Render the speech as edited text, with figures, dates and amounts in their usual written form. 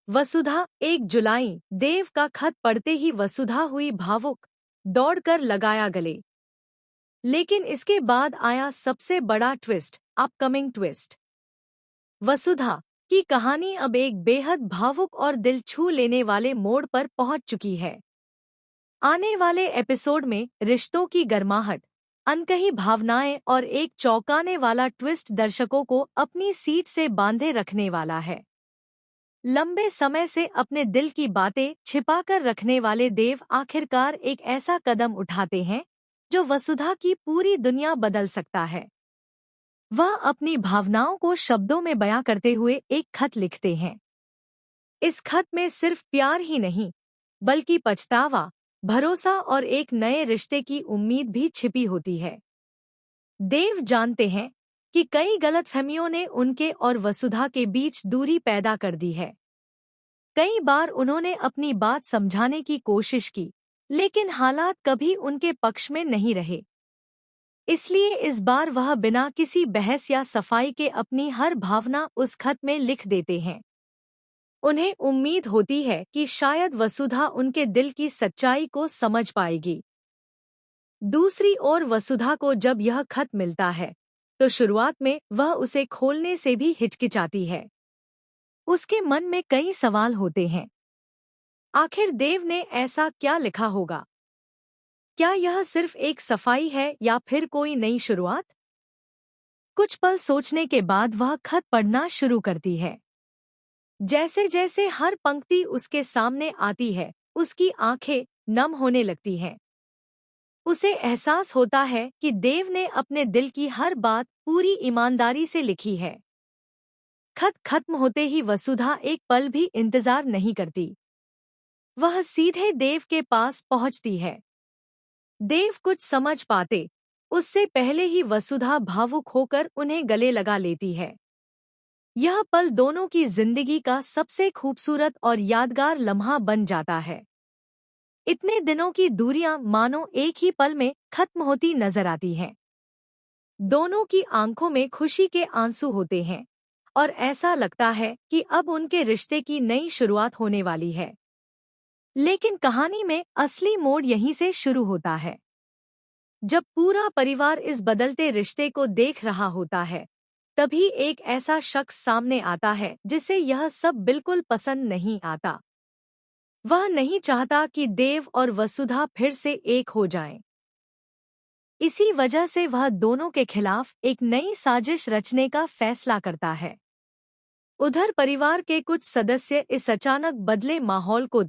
वसुधा 1 जुलाई। देव का खत पढ़ते ही वसुधा हुई भावुक, दौड़कर लगाया गले। लेकिन इसके बाद आया सबसे बड़ा ट्विस्ट, अपकमिंग ट्विस्ट। वसुधा की कहानी अब एक बेहद भावुक और दिल छू लेने वाले मोड़ पर पहुंच चुकी है। आने वाले एपिसोड में रिश्तों की गर्माहट, अनकही भावनाएं और एक चौंकाने वाला ट्विस्ट दर्शकों को अपनी सीट से बांधे रखने वाला है। लंबे समय से अपने दिल की बातें छिपाकर रखने वाले देव आखिरकार एक ऐसा कदम उठाते हैं जो वसुधा की पूरी दुनिया बदल सकता है। वह अपनी भावनाओं को शब्दों में बयां करते हुए एक खत लिखते हैं। इस खत में सिर्फ प्यार ही नहीं, बल्कि पछतावा, भरोसा और एक नए रिश्ते की उम्मीद भी छिपी होती है। देव जानते हैं कि कई गलतफहमियों ने उनके और वसुधा के बीच दूरी पैदा कर दी है। कई बार उन्होंने अपनी बात समझाने की कोशिश की, लेकिन हालात कभी उनके पक्ष में नहीं रहे। इसलिए इस बार वह बिना किसी बहस या सफाई के अपनी हर भावना उस खत में लिख देते हैं। उन्हें उम्मीद होती है कि शायद वसुधा उनके दिल की सच्चाई को समझ पाएगी। दूसरी ओर वसुधा को जब यह खत मिलता है, तो शुरुआत में वह उसे खोलने से भी हिचकिचाती है। उसके मन में कई सवाल होते हैं। आखिर देव ने ऐसा क्या लिखा होगा? क्या यह सिर्फ एक सफाई है या फिर कोई नई शुरुआत? कुछ पल सोचने के बाद वह खत पढ़ना शुरू करती है। जैसे जैसे हर पंक्ति उसके सामने आती है, उसकी आंखें नम होने लगती हैं। उसे एहसास होता है कि देव ने अपने दिल की हर बात पूरी ईमानदारी से लिखी है। खत खत्म होते ही वसुधा एक पल भी इंतजार नहीं करती। वह सीधे देव के पास पहुंचती है। देव कुछ समझ पाते उससे पहले ही वसुधा भावुक होकर उन्हें गले लगा लेती है। यह पल दोनों की जिंदगी का सबसे खूबसूरत और यादगार लम्हा बन जाता है। इतने दिनों की दूरियां मानो एक ही पल में खत्म होती नजर आती हैं। दोनों की आंखों में खुशी के आंसू होते हैं और ऐसा लगता है कि अब उनके रिश्ते की नई शुरुआत होने वाली है। लेकिन कहानी में असली मोड़ यहीं से शुरू होता है। जब पूरा परिवार इस बदलते रिश्ते को देख रहा होता है, तभी एक ऐसा शख्स सामने आता है जिसे यह सब बिल्कुल पसंद नहीं आता। वह नहीं चाहता कि देव और वसुधा फिर से एक हो जाएं। इसी वजह से वह दोनों के खिलाफ एक नई साजिश रचने का फैसला करता है। उधर परिवार के कुछ सदस्य इस अचानक बदले माहौल को